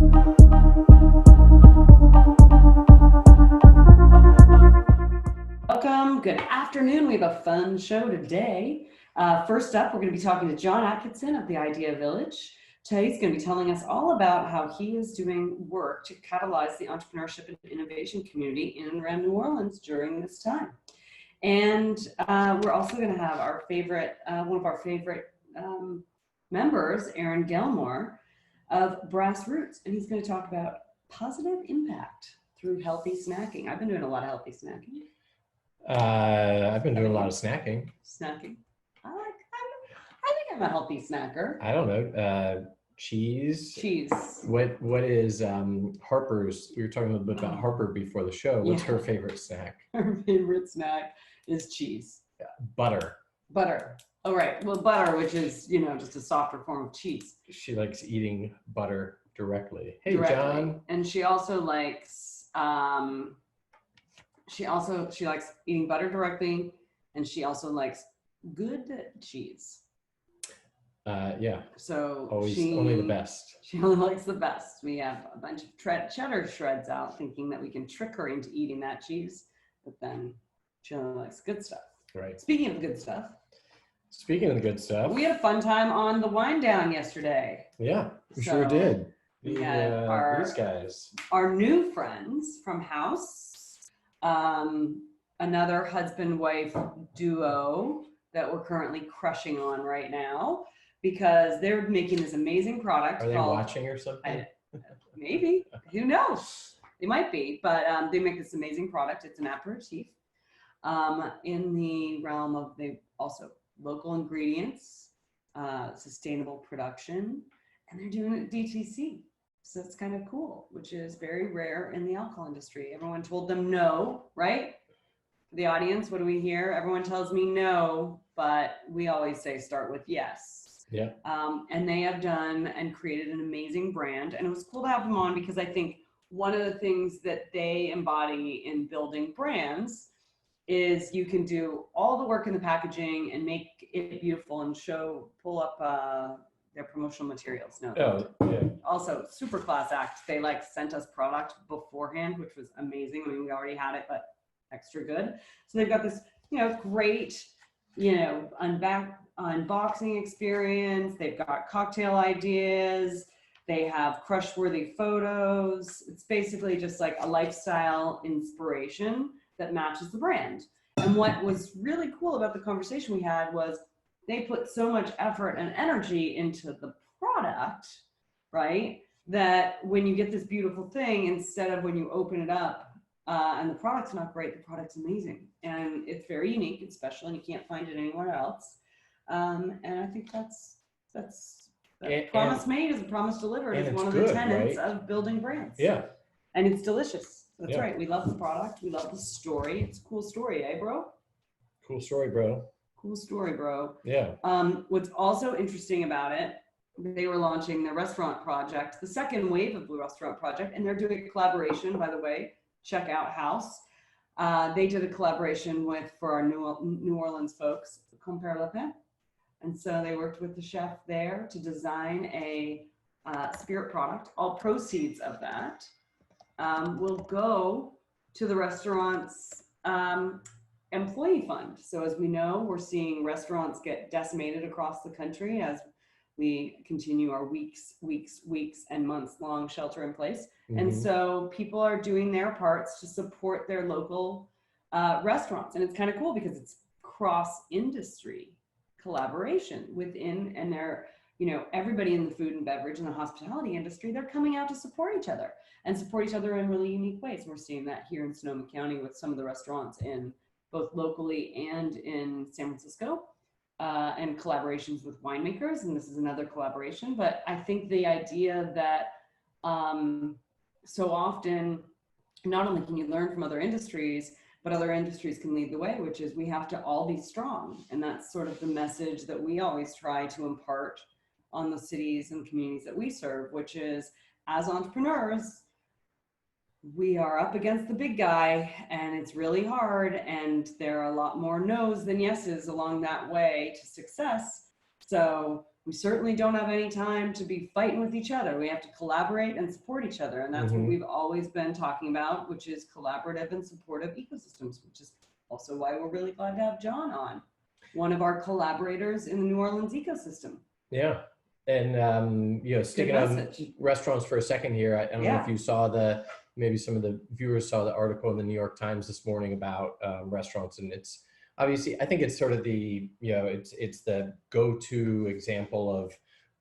Welcome. Good afternoon. We have a fun show today. First up, we're going to be talking to Jon Atkinson of the Idea Village. Today, he's going to be telling us all about how he is doing work to catalyze the entrepreneurship and innovation community in and around New Orleans during this time. And we're also going to have our favorite, one of our favorite members, Aaron Gailmor of Brass Roots, and he's going to talk about positive impact through healthy snacking. I've been doing a lot of healthy snacking. I've been doing a lot of snacking. Snacking. I think I'm a healthy snacker. I don't know. Cheese. Cheese. What is Harper's? We were talking a little bit about Harper before the show. What's her favorite snack? Her favorite snack is cheese. Yeah. Butter. Butter. Oh, right. Well, butter, which is, you know, just a softer form of cheese. She likes eating butter directly. Hey, directly. John. And she also likes, she likes eating butter directly, and she also likes good cheese. Yeah. So always only the best. She only likes the best. We have a bunch of cheddar shreds out, thinking that we can trick her into eating that cheese, but then she only likes good stuff. Right. Speaking of good stuff. Speaking of the good stuff. We had a fun time on the wind down yesterday. Yeah, we sure did. We had these guys. Our new friends from House, another husband-wife duo that we're currently crushing on right now because they're making this amazing product. Are they watching or something? Maybe. Who knows? They might be, but they make this amazing product. It's an aperitif in the realm of also local ingredients, sustainable production, and they're doing it DTC. So it's kind of cool, which is very rare in the alcohol industry. Everyone told them no, right? The audience, what do we hear? Everyone tells me no, but we always say start with yes. Yeah. And they have done and created an amazing brand. And it was cool to have them on because I think one of the things that they embody in building brands is you can do all the work in the packaging and make it beautiful and pull up their promotional materials. No. Oh, yeah. Also, super class act. They sent us product beforehand, which was amazing. I mean, we already had it, but extra good. So they've got this, great, unboxing experience. They've got cocktail ideas. They have crush-worthy photos. It's basically just like a lifestyle inspiration that matches the brand. And what was really cool about the conversation we had was they put so much effort and energy into the product, right? That when you get this beautiful thing, instead of when you open it up and the product's not great, the product's amazing. And it's very unique and special, and you can't find it anywhere else. And I think that's promise made is a promise delivered is one of the tenets of building brands. Yeah. And it's delicious. That's right. We love the product. We love the story. It's a cool story, eh, bro? Cool story, bro. Cool story, bro. Yeah. What's also interesting about it, they were launching their restaurant project, the second wave of the restaurant project, and they're doing a collaboration, by the way. Check out House. They did a collaboration for our New Orleans folks, Compère Le Pain. And so they worked with the chef there to design a spirit product. All proceeds of that will go to the restaurant's employee fund. So as we know, we're seeing restaurants get decimated across the country as we continue our weeks and months long shelter in place. Mm-hmm. And so people are doing their parts to support their local restaurants. And it's kind of cool because it's cross-industry collaboration within, and they're, everybody in the food and beverage and the hospitality industry, they're coming out to support each other in really unique ways. We're seeing that here in Sonoma County with some of the restaurants in both locally and in San Francisco, and collaborations with winemakers. And this is another collaboration, but I think the idea that so often, not only can you learn from other industries, but other industries can lead the way, which is we have to all be strong. And that's sort of the message that we always try to impart on the cities and communities that we serve, which is as entrepreneurs, we are up against the big guy and it's really hard. And there are a lot more no's than yeses along that way to success. So We certainly don't have any time to be fighting with each other. We have to collaborate and support each other. And that's what we've always been talking about, which is collaborative and supportive ecosystems, which is also why we're really glad to have Jon on, one of our collaborators in the New Orleans ecosystem. Yeah. And, you know, sticking on restaurants for a second here, I don't know if you saw maybe some of the viewers saw the article in the New York Times this morning about restaurants. And it's obviously, I think it's sort of the, you know, it's the go-to example of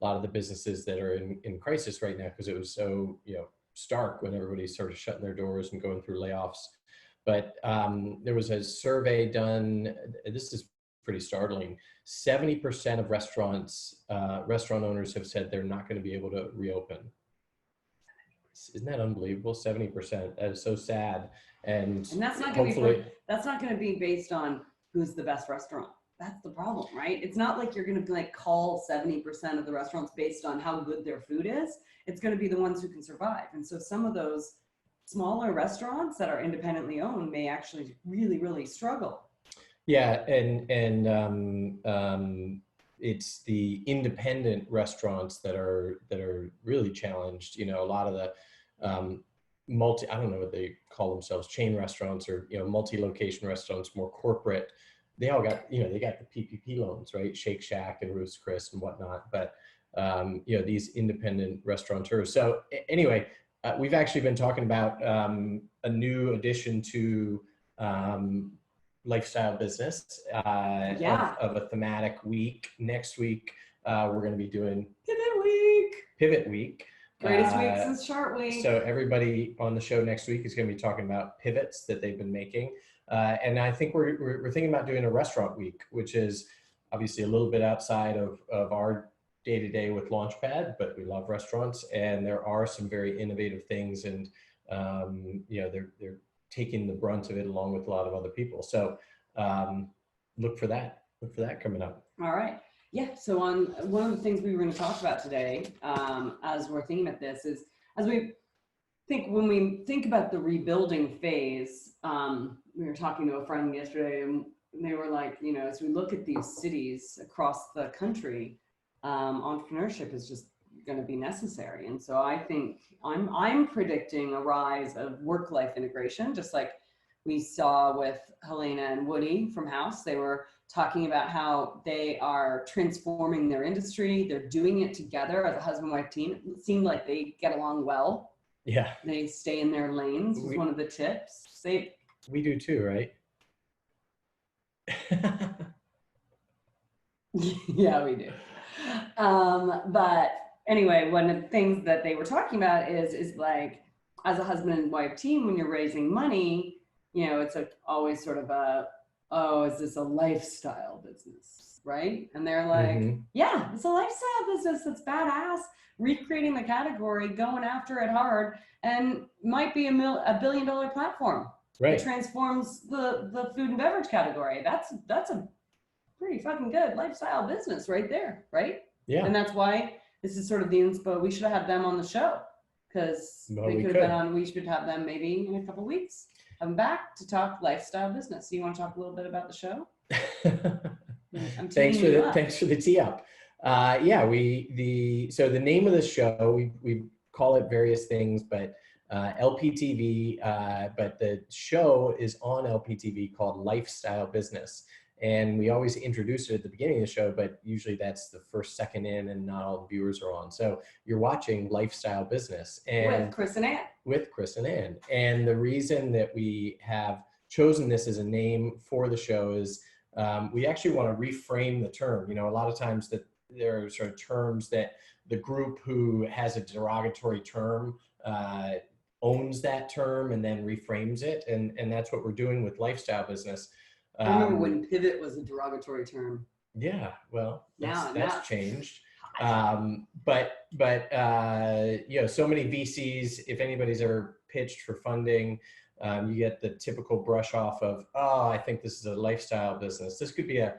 a lot of the businesses that are in crisis right now, because it was so, you know, stark when everybody's sort of shutting their doors and going through layoffs. But there was a survey done, this is pretty startling. 70% of restaurant owners have said they're not going to be able to reopen. Isn't that unbelievable? 70%. That is so sad. And that's not going to be based on who's the best restaurant. That's the problem, right? It's not like you're going to like call 70% of the restaurants based on how good their food is. It's going to be the ones who can survive. And so some of those smaller restaurants that are independently owned may actually really, really struggle. Yeah, and it's the independent restaurants that are really challenged. You know, a lot of the I don't know what they call themselves, chain restaurants or, you know, multi-location restaurants, more corporate. They all got, you know, they got the PPP loans, right? Shake Shack and Ruth's Chris and whatnot. But you know, these independent restaurateurs. So anyway, we've actually been talking about a new addition to lifestyle business of a thematic week. Next week, we're going to be doing Pivot Week. Greatest week since Chart Week. So everybody on the show next week is going to be talking about pivots that they've been making. And I think we're thinking about doing a restaurant week, which is obviously a little bit outside of our day-to-day with Launchpad, but we love restaurants, and there are some very innovative things, and you know, they're taking the brunt of it along with a lot of other people. So look for that coming up. All right. Yeah. So on one of the things we were going to talk about today, as we're thinking about this, is when we think about the rebuilding phase, we were talking to a friend yesterday, and they were like, you know, as we look at these cities across the country, entrepreneurship is just going to be necessary. And so I think I'm predicting a rise of work-life integration, just like we saw with Helena and Woody from House. They were talking about how they are transforming their industry. They're doing it together as a husband-wife team. It seemed like they get along well. Yeah. They stay in their lanes was one of the tips. We do too, right? Yeah, we do. But anyway, one of the things that they were talking about is like, as a husband and wife team, when you're raising money, you know, it's always sort of is this a lifestyle business, right? And they're like, yeah, it's a lifestyle business. It's badass, recreating the category, going after it hard, and might be a billion-dollar platform. Right. It transforms the food and beverage category. That's a pretty fucking good lifestyle business right there, right? Yeah. And that's why this is sort of the inspo. We should have had them on the show, because they could have been on. We should have them maybe in a couple of weeks. Have them back to talk lifestyle business. So you want to talk a little bit about the show? Thanks for the tee up. Yeah, so the name of the show, we call it various things, but LPTV, but the show is on LPTV called Lifestyle Business. And we always introduce it at the beginning of the show, but usually that's the first second in and not all the viewers are on. So you're watching Lifestyle Business. And with Chris and Ann. With Chris and Ann. And the reason that we have chosen this as a name for the show is we actually want to reframe the term. You know, a lot of times that there are sort of terms that the group who has a derogatory term owns that term and then reframes it. And that's what we're doing with Lifestyle Business. I remember when pivot was a derogatory term. Yeah, well, that's changed. But you know, so many VCs, if anybody's ever pitched for funding, you get the typical brush off of, oh, I think this is a lifestyle business. This could be a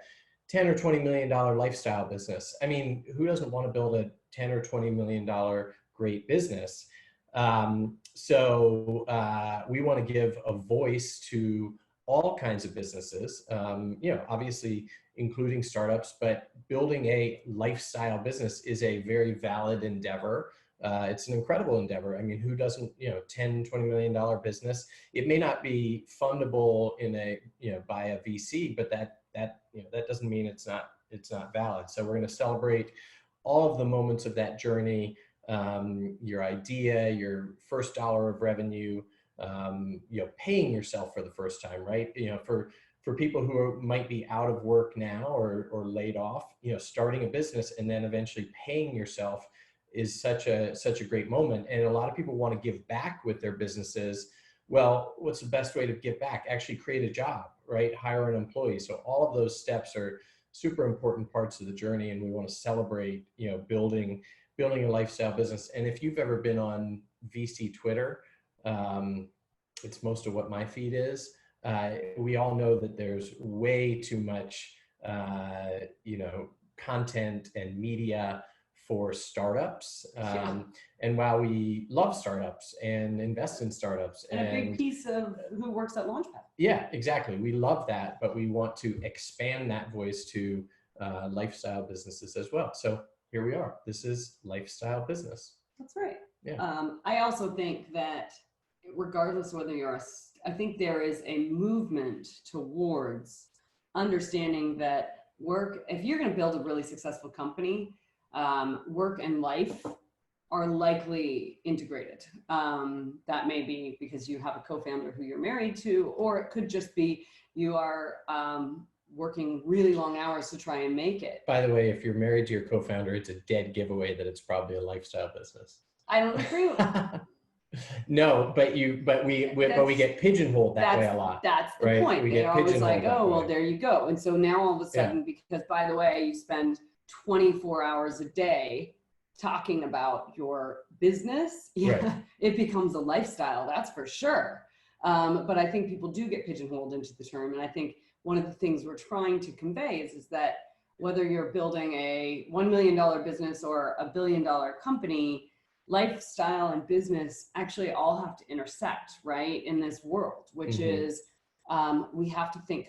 $10 or $20 million lifestyle business. I mean, who doesn't want to build a $10 or $20 million great business? So we want to give a voice to all kinds of businesses, obviously including startups, but building a lifestyle business is a very valid endeavor. It's an incredible endeavor. I mean, who doesn't, $10, $20 million business? It may not be fundable by a VC, but that doesn't mean it's not valid. So we're going to celebrate all of the moments of that journey, your idea, your first dollar of revenue, paying yourself for the first time, right? For people who might be out of work now or laid off, starting a business and then eventually paying yourself is such a great moment. And a lot of people want to give back with their businesses. Well, what's the best way to give back? Actually create a job, right? Hire an employee. So all of those steps are super important parts of the journey. And we want to celebrate, building a lifestyle business. And if you've ever been on VC Twitter, it's most of what my feed is. We all know that there's way too much, content and media for startups. And while we love startups and invest in startups, and a big piece of who works at Launchpad. Yeah, exactly. We love that, but we want to expand that voice to lifestyle businesses as well. So here we are. This is lifestyle business. That's right. Yeah. I also think that regardless of whether I think there is a movement towards understanding that if you're going to build a really successful company, work and life are likely integrated. That may be because you have a co-founder who you're married to, or it could just be you are working really long hours to try and make it. By the way, if you're married to your co-founder, it's a dead giveaway that it's probably a lifestyle business. I don't agree with No, but we get pigeonholed that way a lot. That's the right? point. They're always like, oh, well, there you go. And so now all of a sudden, because by the way, you spend 24 hours a day talking about your business, right. It becomes a lifestyle, that's for sure. But I think people do get pigeonholed into the term. And I think one of the things we're trying to convey is that whether you're building a $1 million business or a $1 billion company, lifestyle and business actually all have to intersect, right, in this world, which is we have to think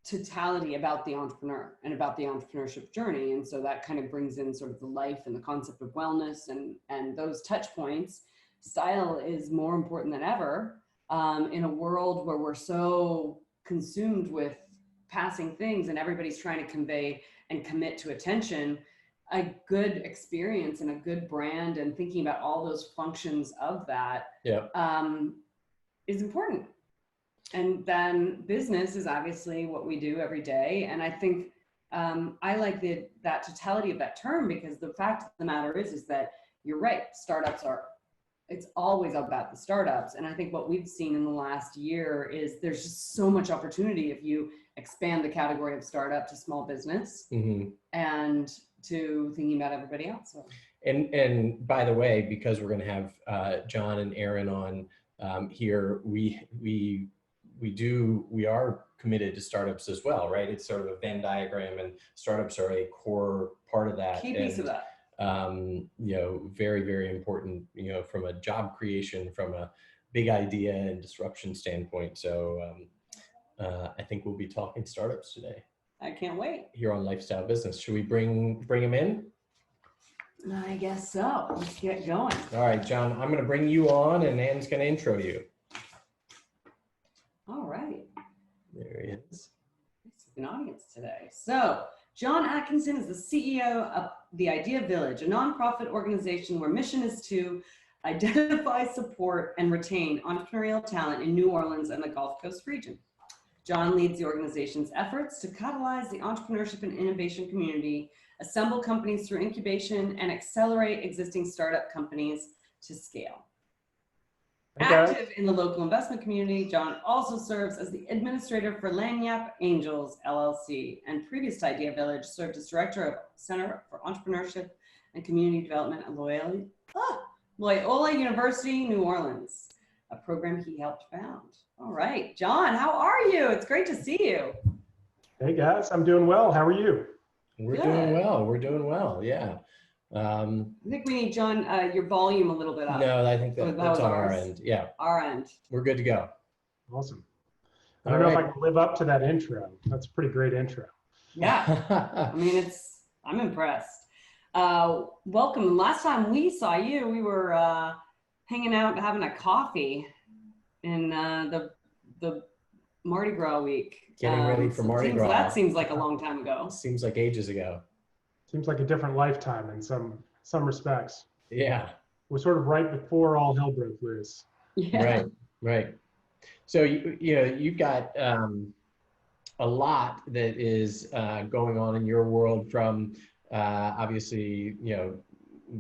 totality about the entrepreneur and about the entrepreneurship journey. And so that kind of brings in sort of the life and the concept of wellness and those touch points. Style is more important than ever in a world where we're so consumed with passing things and everybody's trying to convey and commit to attention. A good experience and a good brand and thinking about all those functions of that is important. And then business is obviously what we do every day. And I think I like that totality of that term, because the fact of the matter is that you're right. It's always about the startups. And I think what we've seen in the last year is there's just so much opportunity if you expand the category of startup to small business and to thinking about everybody else. So. And by the way, because we're going to have Jon and Aaron on here, we are committed to startups as well, right? It's sort of a Venn diagram, and startups are a core part of that. Key piece of that. Very, very important, from a job creation, from a big idea and disruption standpoint. So I think we'll be talking startups today. I can't wait. Here on Lifestyle Business. Should we bring them in? I guess so. Let's get going. All right, Jon, I'm going to bring you on and Ann's going to intro you. All right. There he is. An audience today. So Jon Atkinson is the CEO of The Idea Village, a nonprofit organization where mission is to identify, support, and retain entrepreneurial talent in New Orleans and the Gulf Coast region. Jon leads the organization's efforts to catalyze the entrepreneurship and innovation community, assemble companies through incubation, and accelerate existing startup companies to scale. Active in the local investment community, Jon also serves as the administrator for Lagniappe Angels, LLC, and previous to Idea Village, served as director of Center for Entrepreneurship and Community Development at Loyola University, New Orleans, a program he helped found. All right, Jon, how are you? It's great to see you. Hey guys, I'm doing well. How are you? We're doing well. We're doing well. Yeah. I think we need, Jon, your volume a little bit up. No, I think that's on our end. Yeah. Our end. We're good to go. Awesome. I don't know if I can live up to that intro. That's a pretty great intro. Yeah, I mean, I'm impressed. Welcome. Last time we saw you, we were hanging out, having a coffee in the Mardi Gras week. Getting ready for Mardi Gras. That seems like a long time ago. Seems like ages ago. Seems like a different lifetime in some respects. Yeah. We're sort of right before all hell broke loose. Yeah. Right. So you've got a lot that is going on in your world, from obviously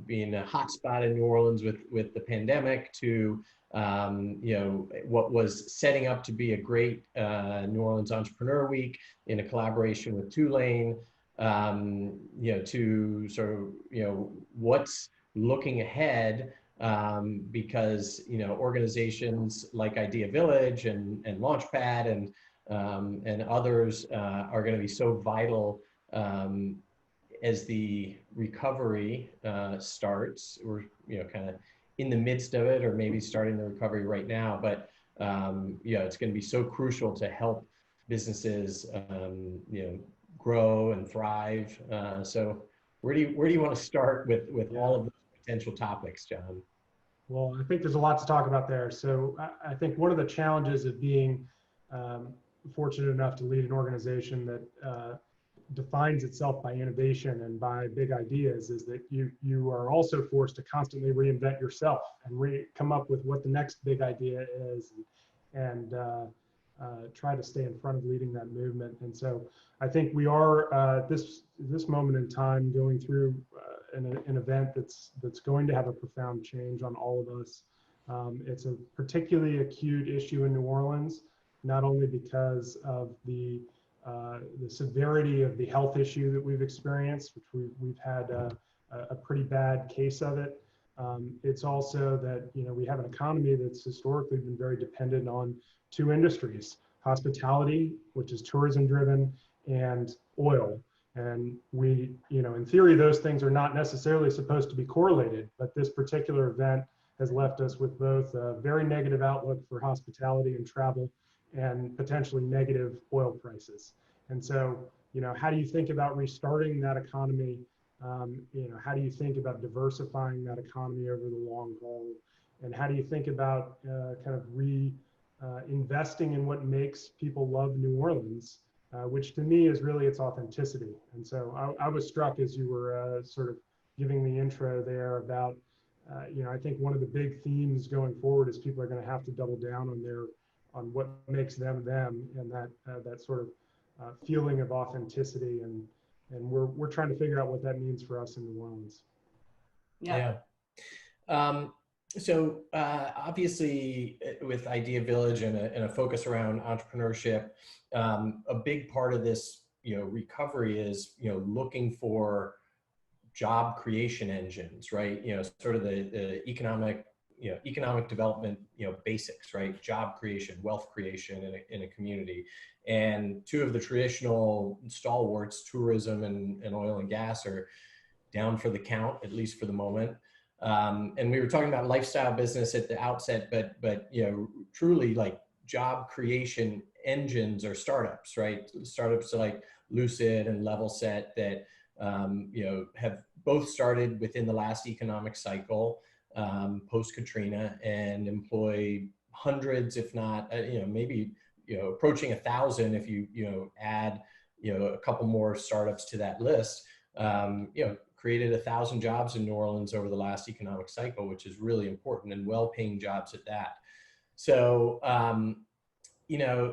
being a hotspot in New Orleans with the pandemic to what was setting up to be a great New Orleans Entrepreneur Week in a collaboration with Tulane, to sort of what's looking ahead, because organizations like Idea Village and Launchpad and others are going to be so vital as the recovery starts. We're kind of in the midst of it, or maybe starting the recovery right now, but it's going to be so crucial to help businesses grow and thrive. So where do you want to start with all of those potential topics, Jon? Well, I think there's a lot to talk about there. So I think one of the challenges of being fortunate enough to lead an organization that defines itself by innovation and by big ideas is that you are also forced to constantly reinvent yourself and come up with what the next big idea is, and try to stay in front of leading that movement. And so I think we are at this moment in time going through an event that's going to have a profound change on all of us. It's a particularly acute issue in New Orleans, not only because of the severity of the health issue that we've experienced, which we've had a pretty bad case of it. It's also that we have an economy that's historically been very dependent on two industries: hospitality, which is tourism driven, and oil. And we, in theory, those things are not necessarily supposed to be correlated, but this particular event has left us with both a very negative outlook for hospitality and travel, and potentially negative oil prices. And so, how do you think about restarting that economy? How do you think about diversifying that economy over the long haul? And how do you think about kind of investing in what makes people love New Orleans, which to me is really its authenticity. And so I was struck as you were sort of giving the intro there about, I think one of the big themes going forward is people are going to have to double down on what makes them them, and that sort of feeling of authenticity, and we're trying to figure out what that means for us in New Orleans. Yeah. So obviously with Idea Village and a focus around entrepreneurship, a big part of this recovery is looking for job creation engines, right? Sort of the economic development, basics, right? Job creation, wealth creation in a community. And two of the traditional stalwarts, tourism and oil and gas, are down for the count, at least for the moment. And we were talking about lifestyle business at the outset, but truly like job creation engines are startups, right? Startups like Lucid and Level Set that have both started within the last economic cycle, post-Katrina, and employ hundreds, if not, maybe, approaching 1,000 if you add, a couple more startups to that list. Created 1,000 jobs in New Orleans over the last economic cycle, which is really important, and well-paying jobs at that. So,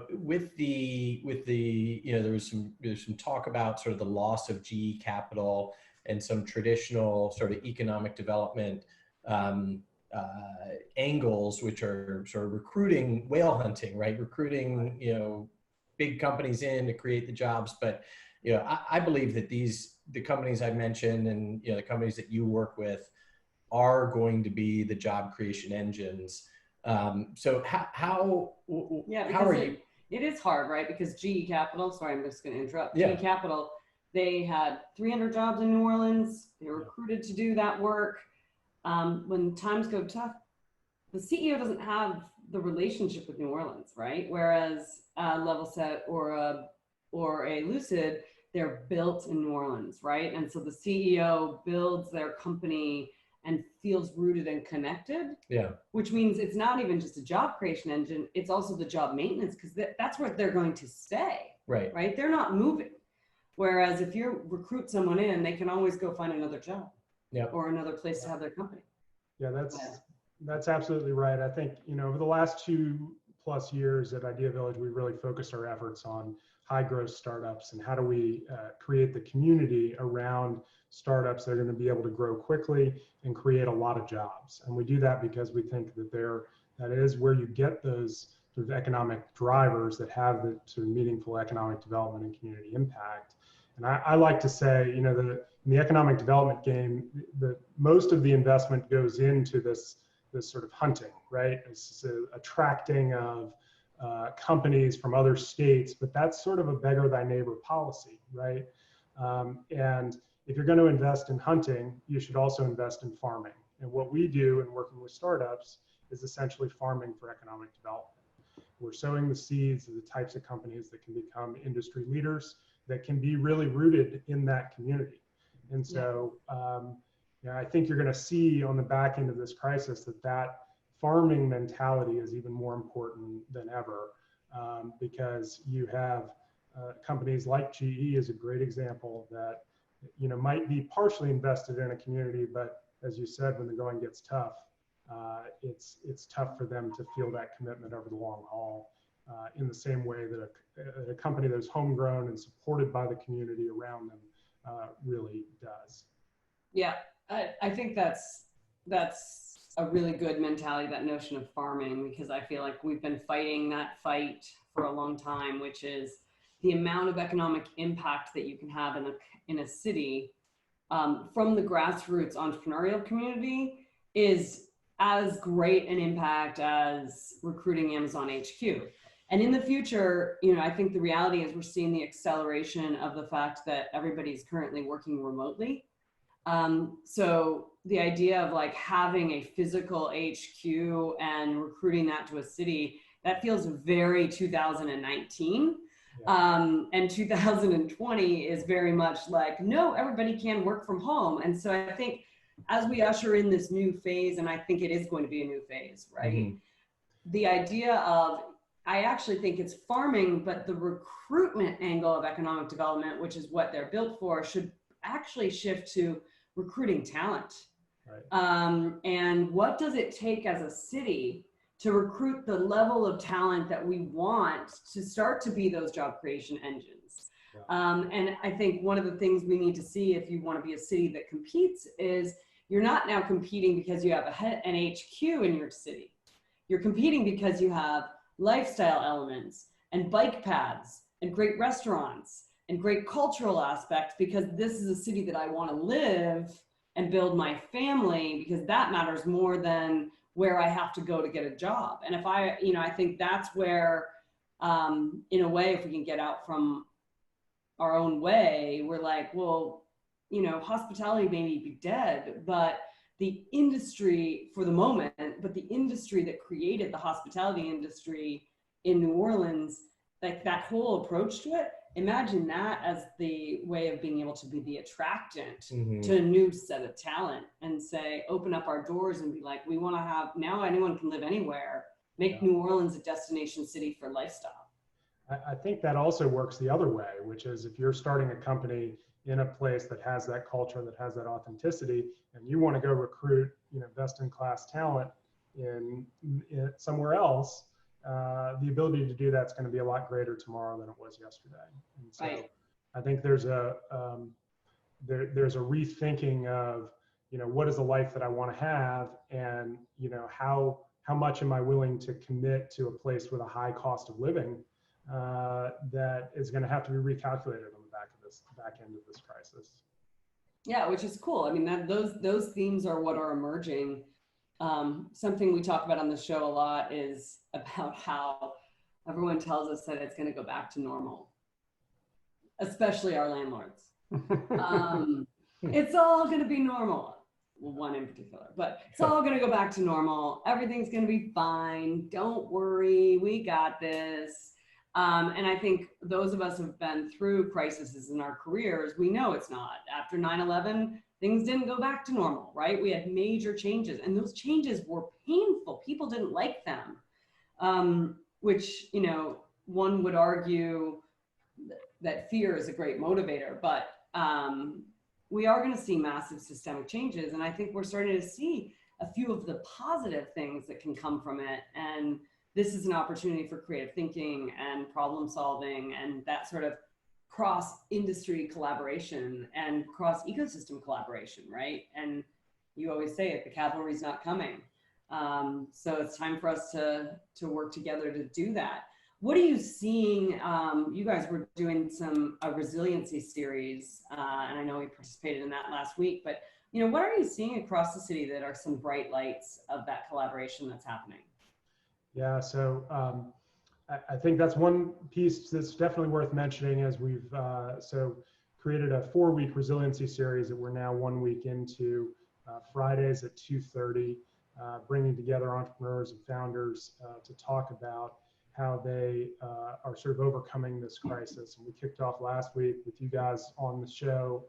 with the there's some talk about sort of the loss of GE capital and some traditional sort of economic development angles, which are sort of recruiting whale hunting, right? Recruiting, big companies in to create the jobs. But, I believe that the companies I mentioned and, the companies that you work with are going to be the job creation engines. So how are you? It is hard, right? Because GE Capital, sorry, I'm just going to interrupt. Yeah. GE Capital, they had 300 jobs in New Orleans. They were recruited to do that work. When times go tough, the CEO doesn't have the relationship with New Orleans, right? Whereas Level Set or a Lucid, they're built in New Orleans, right? And so the CEO builds their company and feels rooted and connected. Yeah. Which means it's not even just a job creation engine, it's also the job maintenance, because that's where they're going to stay. Right? They're not moving. Whereas if you recruit someone in, they can always go find another job. Yeah. Or another place to have their company. Yeah, that's absolutely right. I think, over the last 2+ years at Idea Village, we really focused our efforts on high growth startups and how do we create the community around startups that are going to be able to grow quickly and create a lot of jobs. And we do that because we think that that is where you get those sort of economic drivers that have the sort of meaningful economic development and community impact. And I like to say, in the economic development game, most of the investment goes into this sort of hunting, right? It's attracting of companies from other states, but that's sort of a beggar thy neighbor policy, right? And if you're going to invest in hunting, you should also invest in farming. And what we do in working with startups is essentially farming for economic development. We're sowing the seeds of the types of companies that can become industry leaders that can be really rooted in that community. And so I think you're going to see on the back end of this crisis that farming mentality is even more important than ever, because you have companies like GE is a great example that might be partially invested in a community, but as you said, when the going gets tough, it's tough for them to feel that commitment over the long haul, in the same way that a company that's homegrown and supported by the community around them really does. Yeah, I think that's a really good mentality, that notion of farming, because I feel like we've been fighting that fight for a long time, which is the amount of economic impact that you can have in a city from the grassroots entrepreneurial community is as great an impact as recruiting Amazon HQ. And in the future, I think the reality is we're seeing the acceleration of the fact that everybody's currently working remotely. So the idea of like having a physical HQ and recruiting that to a city, that feels very 2019. And 2020 is very much like, no, everybody can work from home. And so I think as we usher in this new phase, and I think it is going to be a new phase, right? Mm-hmm. The idea of, I actually think it's farming, but the recruitment angle of economic development, which is what they're built for, should actually shift to recruiting talent. Right. And what does it take as a city to recruit the level of talent that we want to start to be those job creation engines? Yeah. And I think one of the things we need to see if you want to be a city that competes is you're not now competing because you have an HQ in your city. You're competing because you have lifestyle elements and bike paths and great restaurants and great cultural aspects, because this is a city that I want to live and build my family, because that matters more than where I have to go to get a job. And if I think that's where, in a way, if we can get out from our own way, we're like, well, hospitality may be dead, but the industry for the moment, but the industry that created the hospitality industry in New Orleans, like that whole approach to it, imagine that as the way of being able to be the attractant mm-hmm. to a new set of talent, and say, open up our doors and be like, we want to have, now anyone can live anywhere, make New Orleans a destination city for lifestyle. I think that also works the other way, which is if you're starting a company in a place that has that culture, that has that authenticity, and you want to go recruit, best in class talent in somewhere else, the ability to do that's going to be a lot greater tomorrow than it was yesterday. And so right. I think there's a rethinking of, what is the life that I want to have, and how much am I willing to commit to a place with a high cost of living that is going to have to be recalculated on the back end of this crisis. Yeah, which is cool. I mean, those themes are what are emerging. Something we talk about on the show a lot is about how everyone tells us that it's going to go back to normal, especially our landlords. It's all going to be normal. one in particular, but it's all going to go back to normal. Everything's going to be fine. Don't worry. We got this. And I think those of us who've been through crises in our careers, we know it's not. After 9/11, things didn't go back to normal, right? We had major changes, and those changes were painful. People didn't like them, which, you know, one would argue that fear is a great motivator, but we are going to see massive systemic changes. And I think we're starting to see a few of the positive things that can come from it. And this is an opportunity for creative thinking and problem solving and that sort of cross industry collaboration and cross ecosystem collaboration, right? And you always say it, the cavalry's not coming. So it's time for us to work together to do that. What are you seeing? You guys were doing a resiliency series, and I know we participated in that last week, but you know, what are you seeing across the city that are some bright lights of that collaboration that's happening? Yeah, so I think that's one piece that's definitely worth mentioning as we've created a 4-week resiliency series that we're now 1 week into, Fridays at 2:30, bringing together entrepreneurs and founders to talk about how they are sort of overcoming this crisis. And we kicked off last week with you guys on the show.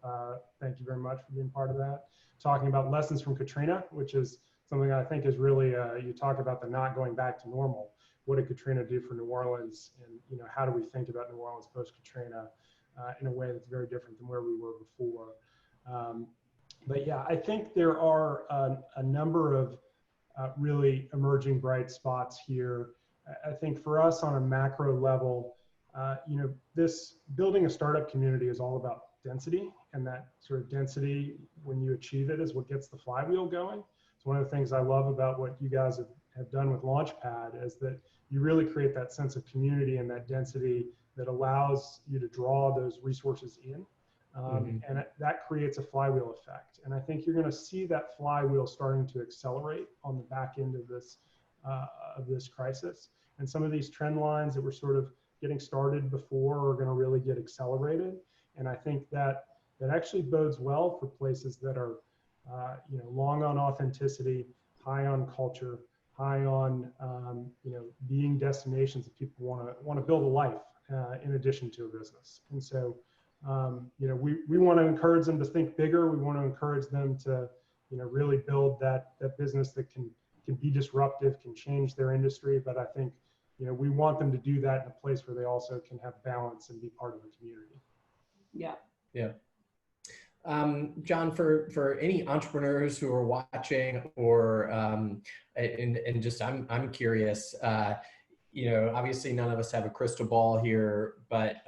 Thank you very much for being part of that. Talking about lessons from Katrina, which is something I think is really, you talk about the not going back to normal. What did Katrina do for New Orleans? And, you know, how do we think about New Orleans post-Katrina in a way that's very different than where we were before? But yeah, I think there are a number of really emerging bright spots here. I think for us on a macro level, you know, this building a startup community is all about density, and that sort of density, when you achieve it, is what gets the flywheel going. So one of the things I love about what you guys have done with Launchpad is that you really create that sense of community and that density that allows you to draw those resources in. And that creates a flywheel effect. And I think you're going to see that flywheel starting to accelerate on the back end of this crisis. And some of these trend lines that were sort of getting started before are going to really get accelerated. And I think that actually bodes well for places that are, you know, long on authenticity, high on culture, high on, you know, being destinations that people want to build a life in addition to a business. And so, you know, we want to encourage them to think bigger. We want to encourage them to, you know, really build that business that can be disruptive, can change their industry. But I think, you know, we want them to do that in a place where they also can have balance and be part of the community. Yeah. Yeah. John, for any entrepreneurs who are watching, or and just I'm curious, you know, obviously none of us have a crystal ball here, but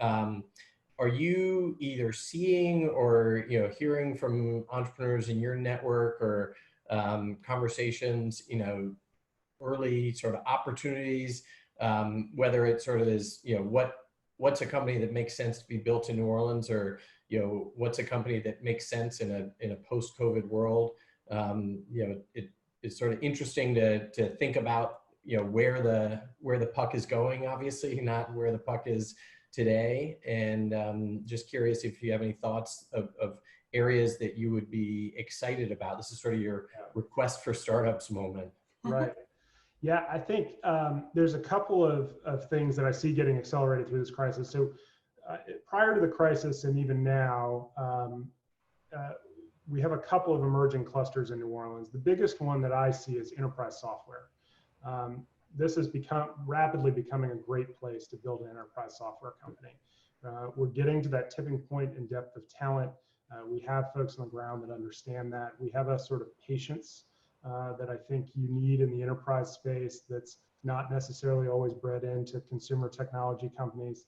are you either seeing or, you know, hearing from entrepreneurs in your network or conversations, you know, early sort of opportunities, whether it sort of is, you know, what's a company that makes sense to be built in New Orleans, or, you know, what's a company that makes sense in a post-COVID world? You know, it's sort of interesting to think about, you know, where the puck is going, obviously, not where the puck is today. And just curious if you have any thoughts of areas that you would be excited about. This is sort of your request for startups moment. Right. Yeah, I think there's a couple of things that I see getting accelerated through this crisis. So prior to the crisis and even now, we have a couple of emerging clusters in New Orleans. The biggest one that I see is enterprise software. This has rapidly becoming a great place to build an enterprise software company. We're getting to that tipping point in depth of talent. We have folks on the ground that understand that. We have a sort of patience that I think you need in the enterprise space that's not necessarily always bred into consumer technology companies.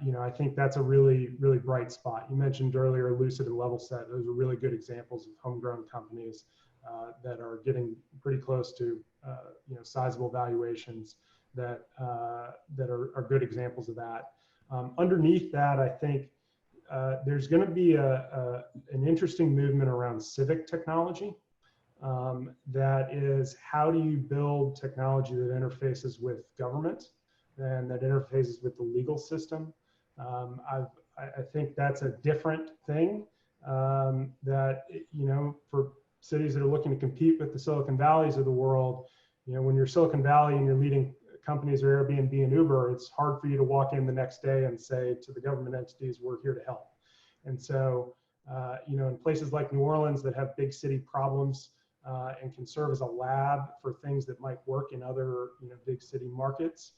You know, I think that's a really, really bright spot. You mentioned earlier Lucid and Level Set. Those are really good examples of homegrown companies that are getting pretty close to, you know, sizable valuations that are good examples of that. Underneath that, I think there's going to be an interesting movement around civic technology. That is, how do you build technology that interfaces with government and that interfaces with the legal system? I think that's a different thing that, for cities that are looking to compete with the Silicon Valleys of the world, when you're Silicon Valley and you're leading companies or Airbnb and Uber, it's hard for you to walk in the next day and say to the government entities, we're here to help. And so, in places like New Orleans that have big city problems and can serve as a lab for things that might work in other, big city markets,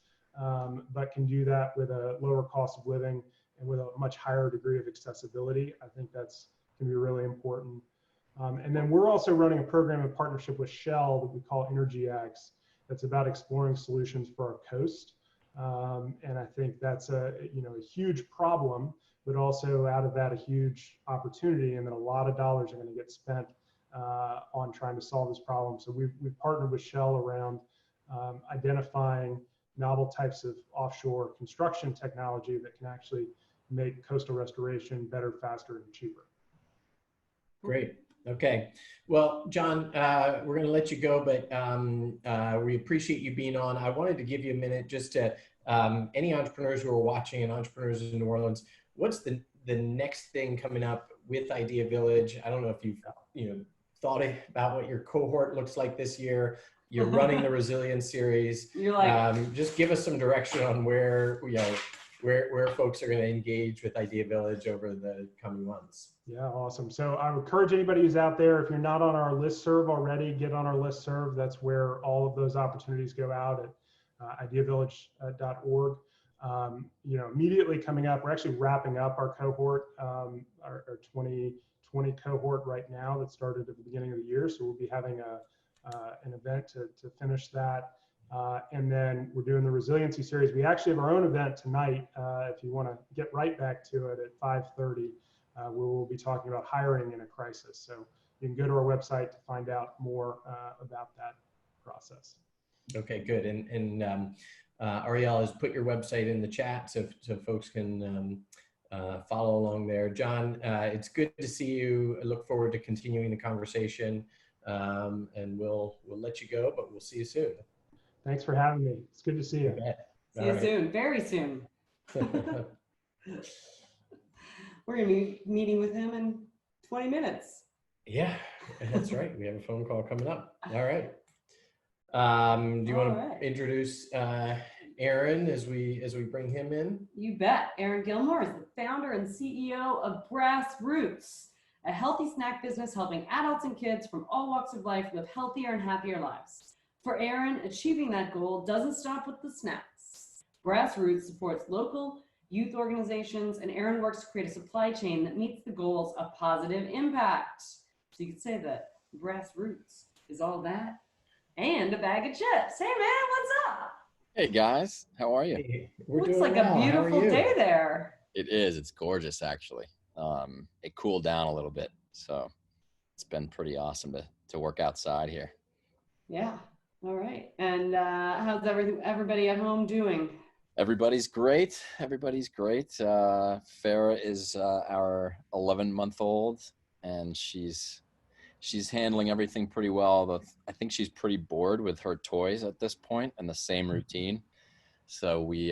but can do that with a lower cost of living and with a much higher degree of accessibility. I think that's can be really important. And then we're also running a program in partnership with Shell that we call EnergyX. That's about exploring solutions for our coast. And I think that's a huge problem, but also out of that a huge opportunity, and that a lot of dollars are going to get spent on trying to solve this problem. So we've partnered with Shell around identifying novel types of offshore construction technology that can actually make coastal restoration better, faster, and cheaper. Great. Okay. Well, Jon, we're going to let you go, but we appreciate you being on. I wanted to give you a minute just to any entrepreneurs who are watching and entrepreneurs in New Orleans, what's the next thing coming up with Idea Village? I don't know if you've thought about what your cohort looks like this year. You're running the Resilience series. You're like, just give us some direction on where folks are going to engage with Idea Village over the coming months. Yeah, awesome. So I encourage anybody who's out there, if you're not on our listserv already, get on our listserv. That's where all of those opportunities go out at ideavillage.org. Immediately coming up, we're actually wrapping up our cohort, our 2020 cohort right now that started at the beginning of the year. So we'll be having an event to finish that. And then we're doing the resiliency series. We actually have our own event tonight. If you want to get right back to it at 5:30, where we'll be talking about hiring in a crisis. So you can go to our website to find out more about that process. Okay, good. And Ariel has put your website in the chat so folks can follow along there. Jon, it's good to see you. I look forward to continuing the conversation, and we'll let you go, but we'll see you soon. Thanks for having me. It's good to see you. See you soon, very soon. We're going to be meeting with him in 20 minutes. Yeah, that's right. We have a phone call coming up. All right. Do you want to introduce Aaron as we bring him in? You bet. Aaron Gailmor is the founder and CEO of Grassroots, a healthy snack business helping adults and kids from all walks of life live healthier and happier lives. For Aaron, achieving that goal doesn't stop with the snacks. Grassroots supports local youth organizations, and Aaron works to create a supply chain that meets the goals of positive impact. So you could say that Grassroots is all that and a bag of chips. Hey man, what's up? Hey guys, how are you? Hey, looks like a beautiful day there. It is. It's gorgeous, actually. It cooled down a little bit, so it's been pretty awesome to work outside here. Yeah. All right. And how's everybody at home doing? Everybody's great. Everybody's great. Farah is our 11-month-old, and she's handling everything pretty well. But I think she's pretty bored with her toys at this point and the same routine. So we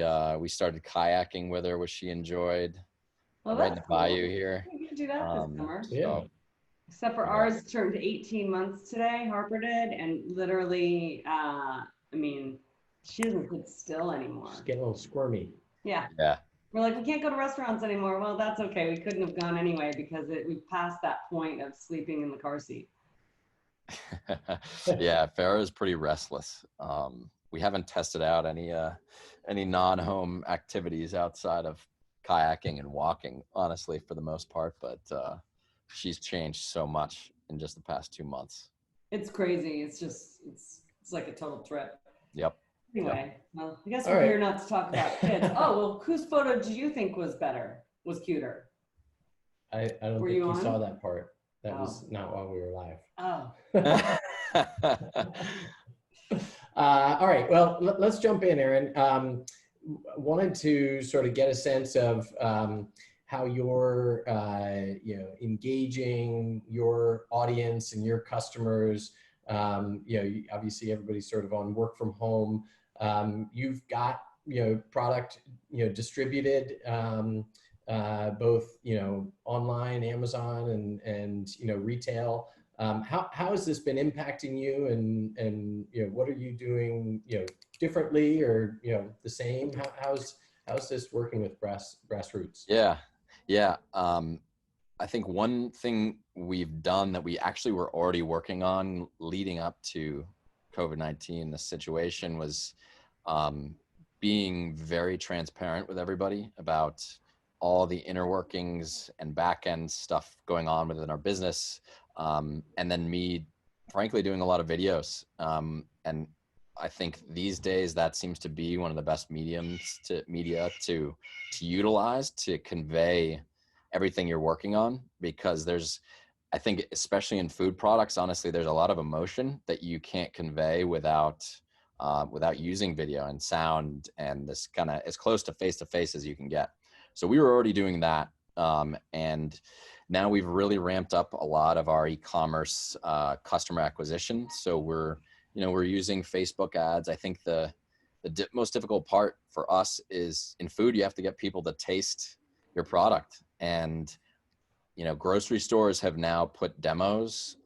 started kayaking with her, which she enjoyed. Well, right in the bayou here. We can do that this summer. Yeah. Except for ours turned 18 months today, Harper did, and literally, she doesn't sit still anymore. She's getting a little squirmy. Yeah. Yeah. We're like, we can't go to restaurants anymore. Well, that's okay. We couldn't have gone anyway because we've passed that point of sleeping in the car seat. Yeah, Farah is pretty restless. We haven't tested out any non-home activities outside of kayaking and walking, honestly, for the most part, but she's changed so much in just the past 2 months. It's crazy. It's like a total trip. Yep. Anyway, well, I guess we're here not to talk about kids. Oh, well, whose photo did you think was cuter? I don't think you saw that part. That was not while we were live. Oh. All right. Well, let's jump in, Aaron. Wanted to sort of get a sense of how you're, engaging your audience and your customers. Obviously everybody's sort of on work from home. You've got, product, distributed both, online, Amazon and retail. How has this been impacting you, and what are you doing, differently or, the same? How's this working with Grassroots? Yeah. I think one thing we've done that we actually were already working on leading up to COVID-19, the situation, was being very transparent with everybody about all the inner workings and back end stuff going on within our business. And then me, frankly, doing a lot of videos. And I think these days that seems to be one of the best media to utilize to convey everything you're working on, because I think especially in food products, honestly, there's a lot of emotion that you can't convey without using video and sound, and this kind of as close to face as you can get. So we were already doing that. And now we've really ramped up a lot of our e-commerce customer acquisition. So we're using Facebook ads. I think the most difficult part for us is in food, you have to get people to taste your product. And, grocery stores have now put demos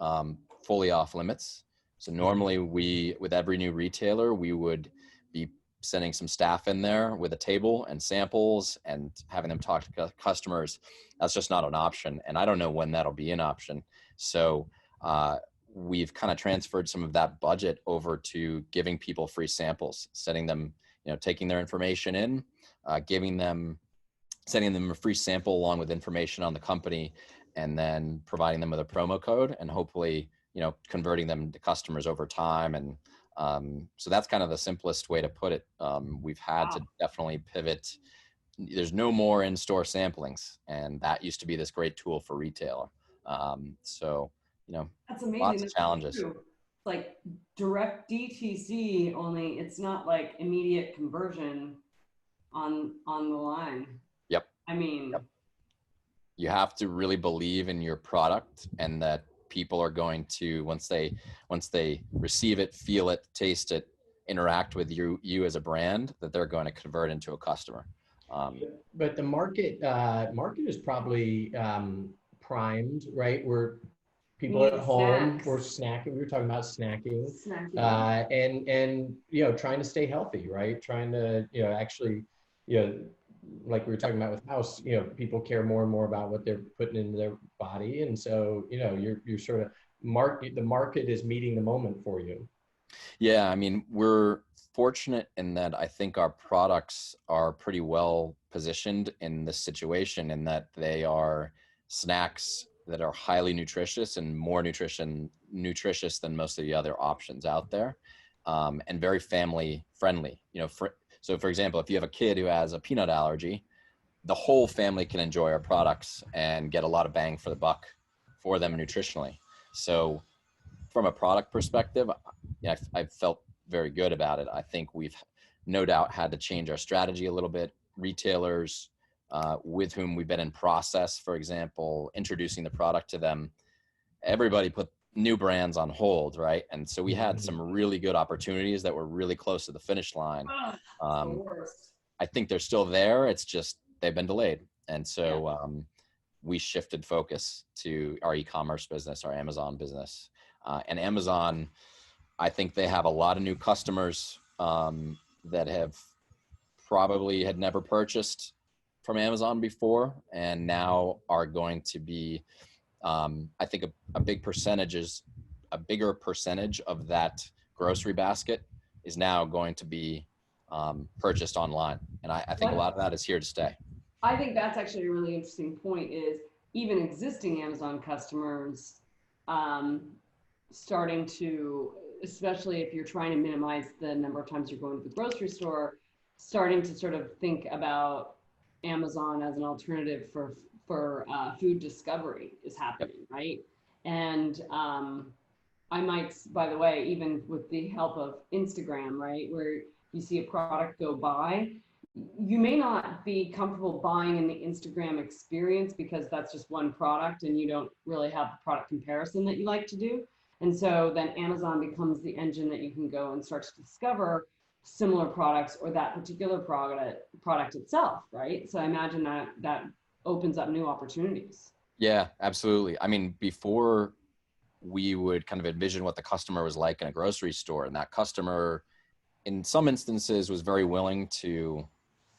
fully off limits. So normally with every new retailer, we would be sending some staff in there with a table and samples and having them talk to customers. That's just not an option. And I don't know when that'll be an option. So we've kind of transferred some of that budget over to giving people free samples, sending them, taking their information in, sending them a free sample along with information on the company, and then providing them with a promo code and hopefully, converting them to customers over time. And so that's kind of the simplest way to put it. We've had to definitely pivot. There's no more in-store samplings, and that used to be this great tool for retailer. So, that's amazing. Lots of challenges. It's like direct DTC, only it's not like immediate conversion on the line. Yep. I mean, you have to really believe in your product, and that people are going to, once they receive it, feel it, taste it, interact with you as a brand, that they're going to convert into a customer. But the market is probably primed, right? Where people at home were snacking. We were talking about snacking. And trying to stay healthy, right? Trying to actually like we were talking about with house, people care more and more about what they're putting into their body. And so, you're sort of the market is meeting the moment for you. Yeah. I mean, we're fortunate in that I think our products are pretty well positioned in this situation, in that they are snacks that are highly nutritious and more nutritious than most of the other options out there, and very family friendly. So for example, if you have a kid who has a peanut allergy, the whole family can enjoy our products and get a lot of bang for the buck for them nutritionally. So from a product perspective, I've felt very good about it. I think we've no doubt had to change our strategy a little bit. Retailers with whom we've been in process, for example, introducing the product to them, everybody put new brands on hold, right? And so we had some really good opportunities that were really close to the finish line. I think they're still there. It's just they've been delayed. And so we shifted focus to our e-commerce business, our Amazon business. And Amazon, I think they have a lot of new customers that have probably had never purchased from Amazon before, and now are going to be, I think a bigger percentage of that grocery basket is now going to be purchased online. And I think a lot of that is here to stay. I think that's actually a really interesting point, is even existing Amazon customers starting to, especially if you're trying to minimize the number of times you're going to the grocery store, starting to sort of think about Amazon as an alternative for food discovery is happening, right? And I might, by the way, even with the help of Instagram, right, where you see a product go by, you may not be comfortable buying in the Instagram experience because that's just one product and you don't really have the product comparison that you like to do. And so then Amazon becomes the engine that you can go and start to discover similar products or that particular product itself, right? So I imagine that opens up new opportunities. Yeah, absolutely. I mean, before we would kind of envision what the customer was like in a grocery store, and that customer in some instances was very willing to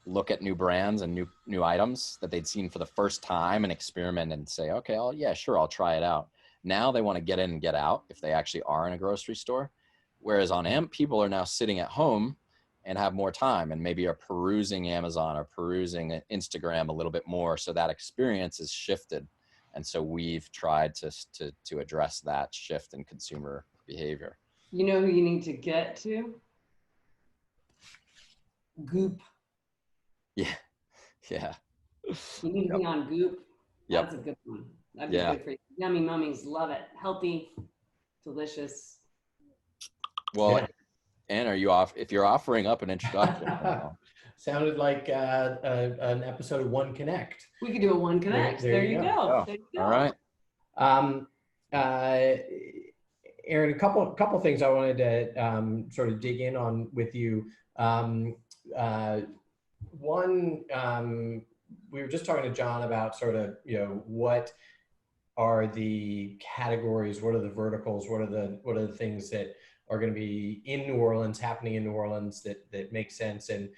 look at new brands and new items that they'd seen for the first time and experiment and say, okay, yeah, sure, I'll try it out. Now they want to get in and get out if they actually are in a grocery store. Whereas on AMP, people are now sitting at home and have more time and maybe are perusing Amazon or perusing Instagram a little bit more. So that experience is shifted. And so we've tried to address that shift in consumer behavior. You know who you need to get to? Goop. Yeah. Yeah. You need to be on Goop. Yep. That's a good one. That'd be good for you. Yummy mummies love it. Healthy, delicious. Well, Ann, if you're offering up an introduction. Sounded like an episode of One Connect. We could do a One Connect. There you go. There you go. All right. Aaron, a couple things I wanted to sort of dig in on with you. One, we were just talking to Jon about sort of, what are the categories, what are the verticals, what are the things that are going to be in New Orleans, happening in New Orleans that make sense. And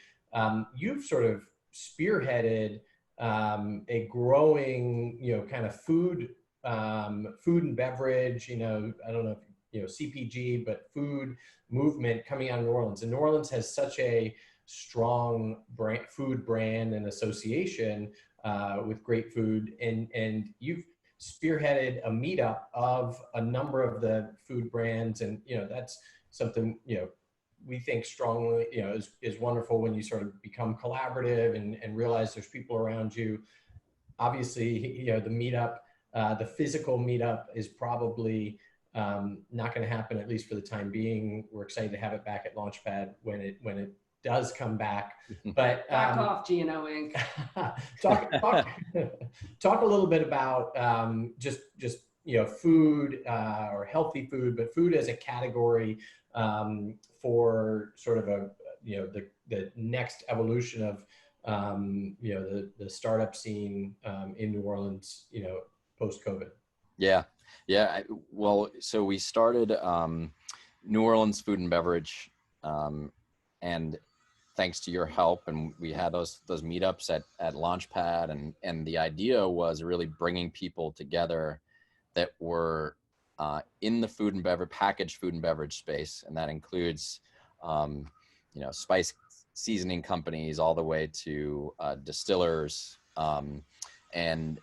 you've sort of spearheaded a growing, kind of food and beverage, I don't know if, CPG, but food movement coming out of New Orleans. And New Orleans has such a strong food brand and association with great food. And you've spearheaded a meetup of a number of the food brands. And, that's something, we think strongly, is wonderful when you sort of become collaborative and realize there's people around you. Obviously, the meetup, the physical meetup is probably not going to happen, at least for the time being. We're excited to have it back at Launchpad when it does come back. But back off, G&O Inc. talk a little bit about just food or healthy food, but food as a category for sort of the next evolution of the startup scene in New Orleans, post-COVID. Yeah. Well, so we started New Orleans Food and Beverage, and thanks to your help, and we had those meetups at Launchpad, and the idea was really bringing people together that were in the food and beverage, packaged food and beverage space, and that includes spice seasoning companies all the way to distillers, and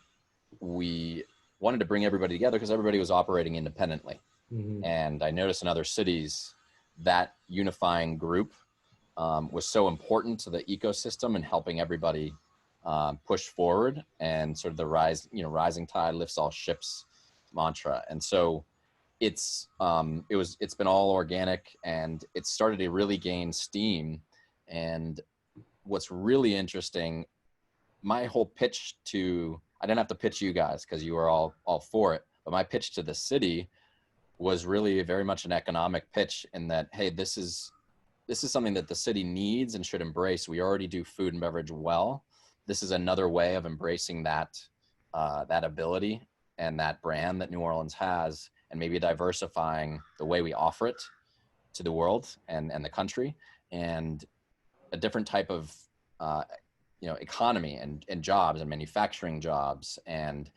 we wanted to bring everybody together because everybody was operating independently. Mm-hmm. And I noticed in other cities that unifying group was so important to the ecosystem and helping everybody push forward, and sort of the rising tide lifts all ships mantra. And so it's been all organic, and it started to really gain steam. And what's really interesting, my whole pitch I didn't have to pitch you guys because you were all for it, but my pitch to the city was really very much an economic pitch, in that, hey, this is something that the city needs and should embrace. We already do food and beverage well. This is another way of embracing that ability and that brand that New Orleans has, and maybe diversifying the way we offer it to the world and the country, and a different type of economy and jobs and manufacturing jobs, and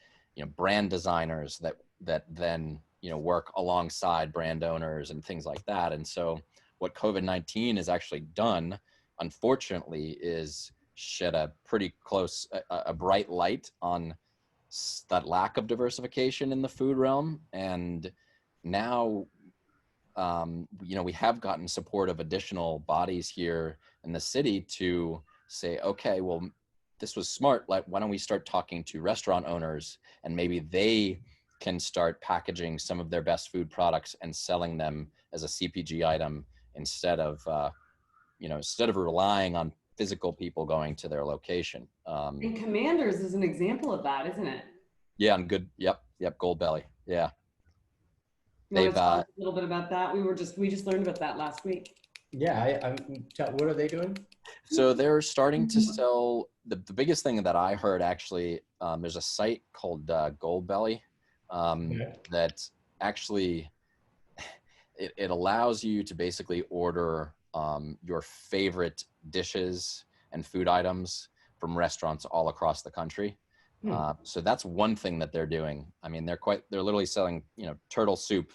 brand designers that then work alongside brand owners and things like that. And so what COVID-19 has actually done, unfortunately, is shed a pretty close, a bright light on that lack of diversification in the food realm. And now, we have gotten support of additional bodies here in the city to say, okay, well, this was smart. Like, why don't we start talking to restaurant owners, and maybe they can start packaging some of their best food products and selling them as a CPG item, instead of relying on physical people going to their location. And Commanders is an example of that, isn't it? Yeah, and good. Yep. Gold Belly. Yeah. You want to talk a little bit about that? We just learned about that last week. Yeah, what are they doing? So they're starting to sell, the biggest thing that I heard actually, there's a site called Goldbelly that actually, it allows you to basically order your favorite dishes and food items from restaurants all across the country. So that's one thing that they're doing. I mean, they're literally selling, turtle soup.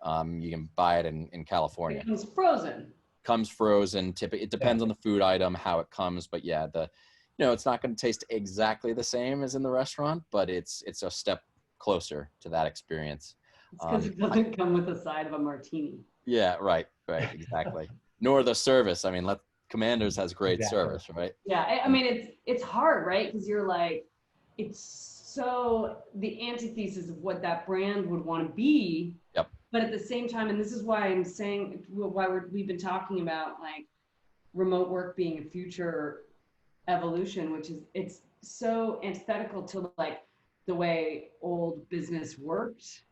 You can buy it in California. It comes frozen. Comes frozen. It depends on the food item, how it comes. But yeah, it's not going to taste exactly the same as in the restaurant, but it's a step closer to that experience. It's because it doesn't come with a side of a martini. Yeah, right, exactly. Nor the service. I mean, Commander's has great service, right? Yeah, I mean, it's hard, right? Because you're like, it's so the antithesis of what that brand would want to be. Yep. But at the same time, and this is why I'm saying we've been talking about like remote work being a future evolution, which is it's so antithetical to like the way old business worked.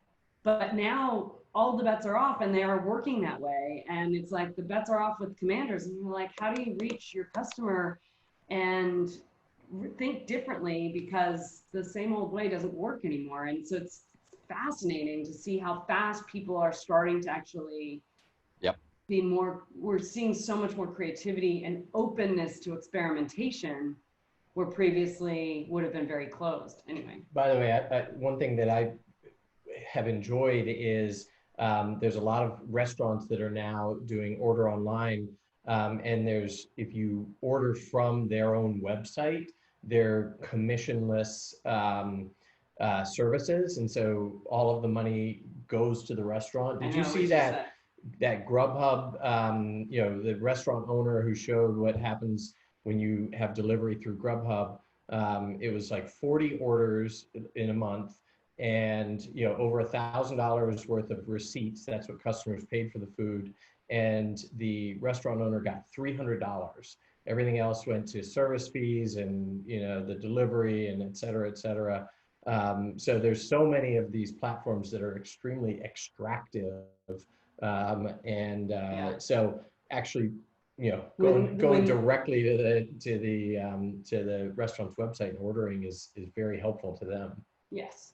But now all the bets are off and they are working that way. And it's like the bets are off with Commanders. And you're like, how do you reach your customer and think differently, because the same old way doesn't work anymore? And so it's fascinating to see how fast people are starting to actually be more, we're seeing so much more creativity and openness to experimentation where previously would have been very closed. Anyway. By the way, one thing that I have enjoyed is there's a lot of restaurants that are now doing order online. And if you order from their own website, they're commissionless services. And so all of the money goes to the restaurant. Did you see that Grubhub, the restaurant owner who showed what happens when you have delivery through Grubhub? It was like 40 orders in a month, and over $1,000 worth of receipts. That's what customers paid for the food, and the restaurant owner got $300. Everything else went to service fees and the delivery and et cetera, et cetera. So there's so many of these platforms that are extremely extractive, so actually going directly to the restaurant's website and ordering is very helpful to them. Yes.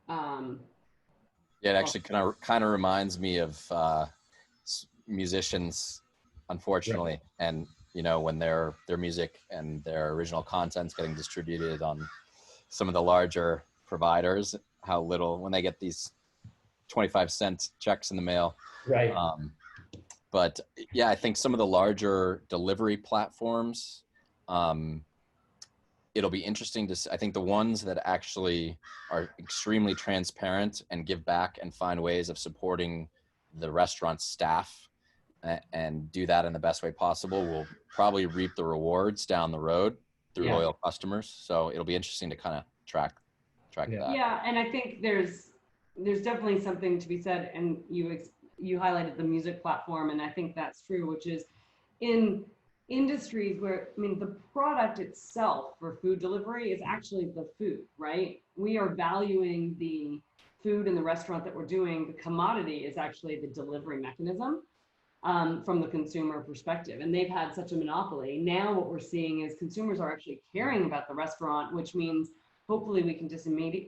It actually kind of reminds me of musicians, unfortunately, and when their music and their original content's getting distributed on some of the larger providers, how little when they get these 25-cent checks in the mail. Right. But yeah, I think some of the larger delivery platforms, it'll be interesting to see. I think the ones that actually are extremely transparent and give back and find ways of supporting the restaurant staff and do that in the best way possible will probably reap the rewards down the road through loyal customers. So it'll be interesting to kind of track that. Yeah, and I think there's definitely something to be said, and you highlighted the music platform, and I think that's true, which is in industries where, the product itself for food delivery is actually the food, right? We are valuing the food in the restaurant that we're doing. The commodity is actually the delivery mechanism from the consumer perspective. And they've had such a monopoly. Now what we're seeing is consumers are actually caring about the restaurant, which means hopefully we can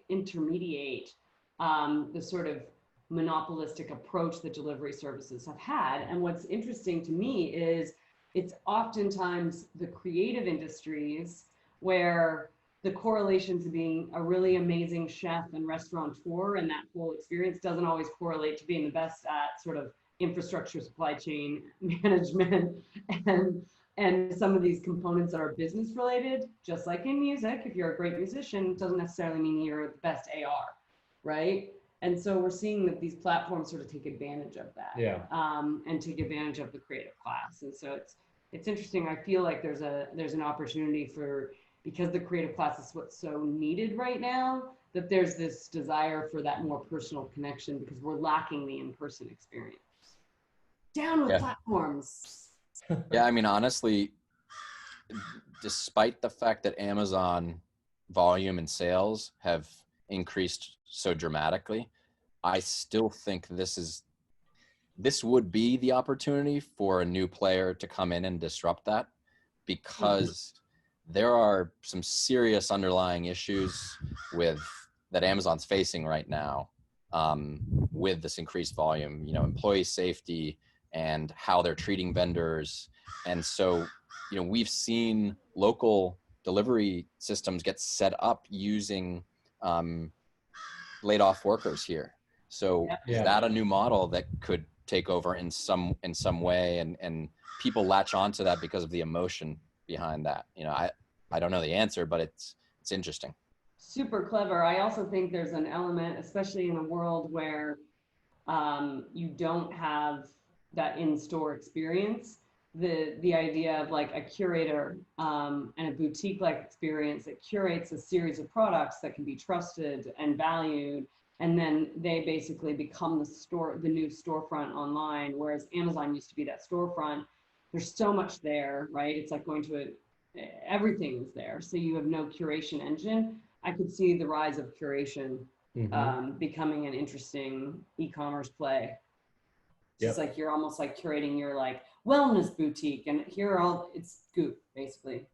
intermediate the sort of monopolistic approach that delivery services have had. And what's interesting to me is it's oftentimes the creative industries where the correlation to being a really amazing chef and restaurateur and that whole experience doesn't always correlate to being the best at sort of infrastructure, supply chain management, and some of these components that are business related. Just like in music, if you're a great musician, it doesn't necessarily mean you're the best AR, right? And so we're seeing that these platforms sort of take advantage of that, and take advantage of the creative class. And so it's interesting. I feel like there's an opportunity because the creative class is what's so needed right now, that there's this desire for that more personal connection because we're lacking the in-person experience. Down with platforms. Yeah, honestly, despite the fact that Amazon volume and sales have increased so dramatically, I still think this is this would be the opportunity for a new player to come in and disrupt that, because there are some serious underlying issues that Amazon's facing right now with this increased volume, employee safety and how they're treating vendors. And so, we've seen local delivery systems get set up using laid off workers here. So is that a new model that could take over in some way, and people latch onto that because of the emotion behind that? I don't know the answer, but it's interesting. Super clever. I also think there's an element, especially in a world where you don't have that in-store experience, the idea of like a curator and a boutique-like experience that curates a series of products that can be trusted and valued, and then they basically become the new storefront online, whereas Amazon used to be that storefront. There's so much there, right? It's like going to everything is there, so you have no curation engine. I could see the rise of curation becoming an interesting e-commerce play. It's like you're almost like curating your like wellness boutique, and here it's Goop basically.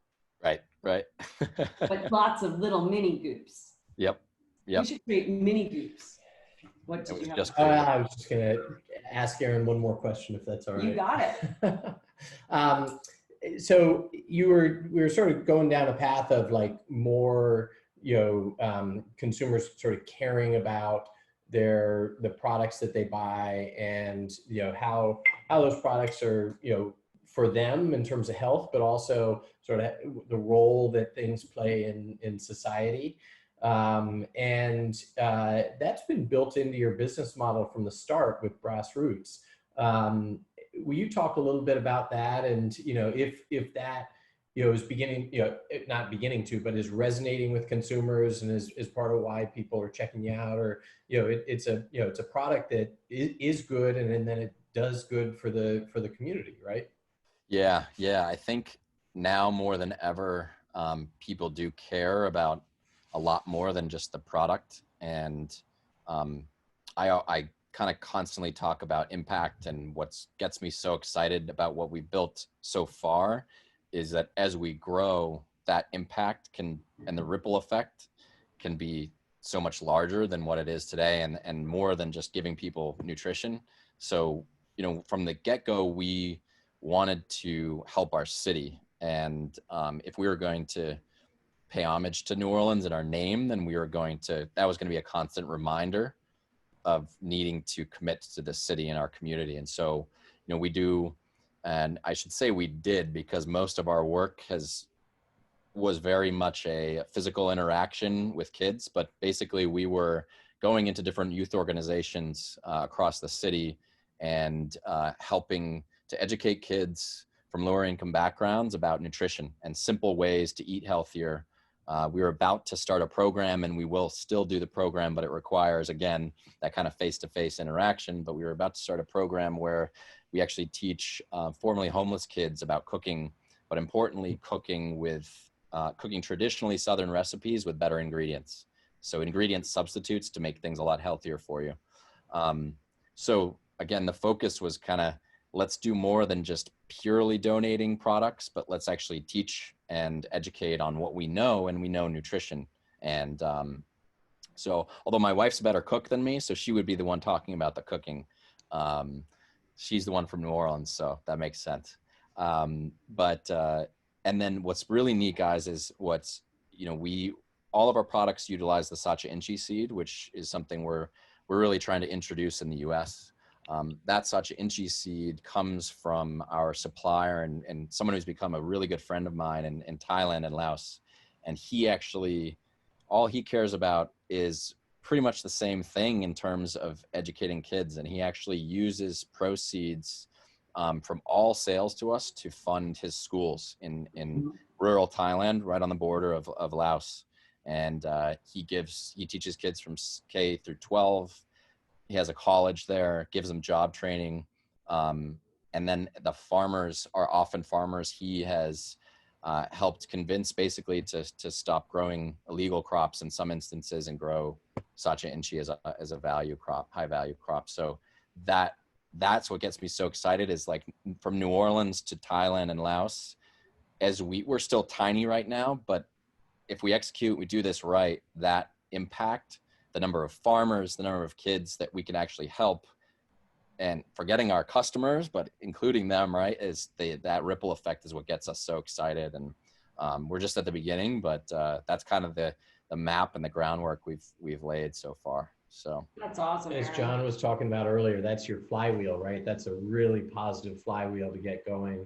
Right. But lots of little mini Goops. Yep. We should create mini Goops. What did you have? I was just gonna ask Aaron one more question, if that's all right. You got it. So we were sort of going down a path of like more, consumers sort of caring about the products that they buy, and how those products are for them in terms of health, but also sort of the role that things play in society. And that's been built into your business model from the start with Grassroots. Will you talk a little bit about that, and if that is beginning, not beginning to, but is resonating with consumers, and is part of why people are checking you out, or it's a product that is good, and then it does good for the community, right? Yeah. I think now more than ever, people do care about a lot more than just the product, and I kind of constantly talk about impact, and what gets me so excited about what we built so far is that as we grow, that impact and the ripple effect can be so much larger than what it is today, and more than just giving people nutrition. So, from the get-go, we wanted to help our city, and if we were going to pay homage to New Orleans and our name, then that was going to be a constant reminder of needing to commit to the city and our community. And so, we do, and I should say we did, because most of our work was very much a physical interaction with kids, but basically we were going into different youth organizations across the city and helping to educate kids from lower income backgrounds about nutrition and simple ways to eat healthier. We were about to start a program, and we will still do the program, but it requires, again, that kind of face-to-face interaction. But we were about to start a program where we actually teach formerly homeless kids about cooking, but importantly, cooking traditionally Southern recipes with better ingredients. So ingredient substitutes to make things a lot healthier for you. So again, the focus was kind of, let's do more than just purely donating products, but let's actually teach and educate on what we know, and we know nutrition. And so although my wife's a better cook than me, so she would be the one talking about the cooking. She's the one from New Orleans, so that makes sense. And then what's really neat, guys, is all of our products utilize the Sacha Inchi seed, which is something we're really trying to introduce in the US. That Sacha Inchi seed comes from our supplier and someone who's become a really good friend of mine in Thailand and Laos. And all he cares about is pretty much the same thing in terms of educating kids. And he actually uses proceeds from all sales to us to fund his schools in rural Thailand, right on the border of Laos. And he teaches kids from K through 12. He has a college there, gives them job training. And then the farmers are often farmers he has helped convince basically to stop growing illegal crops in some instances and grow Sacha Inchi as a value crop, high value crop. So that that's what gets me so excited, is like from New Orleans to Thailand and Laos, we're still tiny right now, but if we execute, we do this right, that impact, the number of farmers, the number of kids that we can actually help, and forgetting our customers, but including them, right, is that ripple effect is what gets us so excited. And we're just at the beginning, but that's kind of the map and the groundwork we've laid so far. So that's awesome. As Aaron. John was talking about earlier, that's your flywheel, right? That's a really positive flywheel to get going,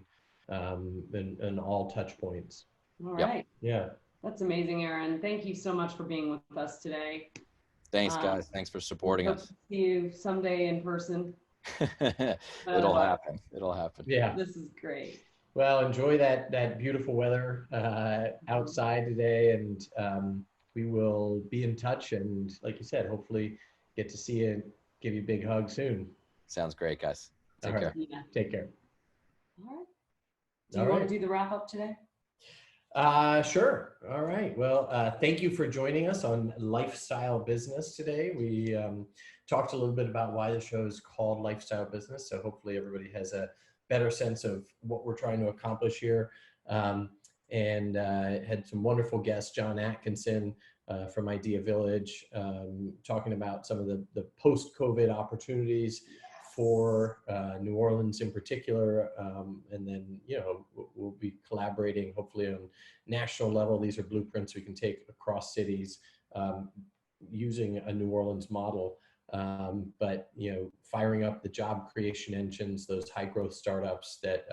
in all touch points. All right. Yeah. That's amazing, Aaron. Thank you so much for being with us today. Thanks, guys. Thanks for supporting us. See you someday in person. It'll happen. It'll happen. Yeah. This is great. Well, enjoy that beautiful weather outside today, and we will be in touch. And like you said, hopefully get to see you and give you a big hug soon. Sounds great, guys. Take care. Yeah. Take care. All right. Do you want to do the wrap up today? Sure. All right. Well, thank you for joining us on Lifestyle Business today. We talked a little bit about why the show is called Lifestyle Business. So hopefully everybody has a better sense of what we're trying to accomplish here. And had some wonderful guests, Jon Atkinson from Idea Village, talking about some of the post-COVID opportunities for New Orleans in particular. And then, we'll be collaborating hopefully on national level. These are blueprints we can take across cities using a New Orleans model. But, firing up the job creation engines, those high growth startups that,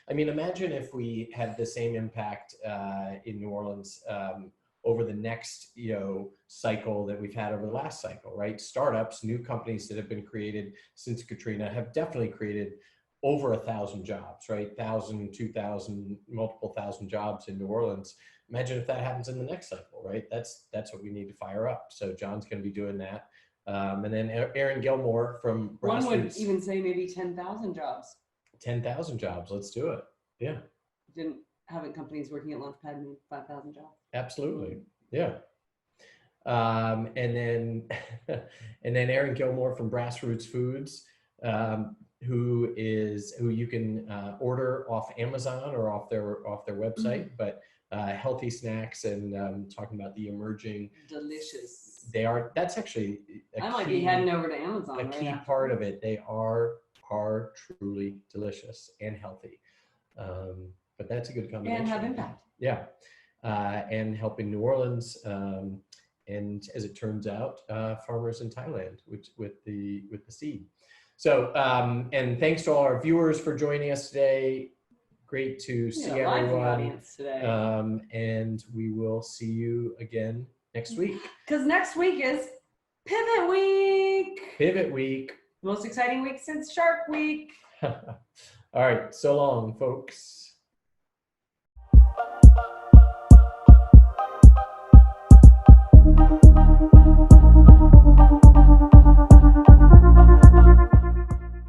imagine if we had the same impact in New Orleans over the next, cycle that we've had over the last cycle, right? Startups, new companies that have been created since Katrina have definitely created over 1,000 jobs, right? 1,000, 2,000, multiple thousand jobs in New Orleans. Imagine if that happens in the next cycle, right? That's what we need to fire up. So John's going to be doing that. And then Aaron Gailmor from Grassroots. One would even say maybe 10,000 jobs. 10,000 jobs. Let's do it. Yeah. Haven't companies working at Launchpad mean 5,000 jobs? Absolutely. Yeah. And then Aaron Gailmor from Grassroots Foods, who you can order off Amazon or off their website, but healthy snacks and talking about the emerging. Delicious. That's actually I might be heading over to Amazon. A key part of it. They are truly delicious and healthy. But that's a good combination. And have impact. Yeah. And helping New Orleans, and as it turns out, farmers in Thailand with the seed. So, and thanks to all our viewers for joining us today. Great to see everyone. Audience today. And we will see you again next week. Because next week is Pivot Week. Pivot Week. Most exciting week since Shark Week. All right. So long, folks.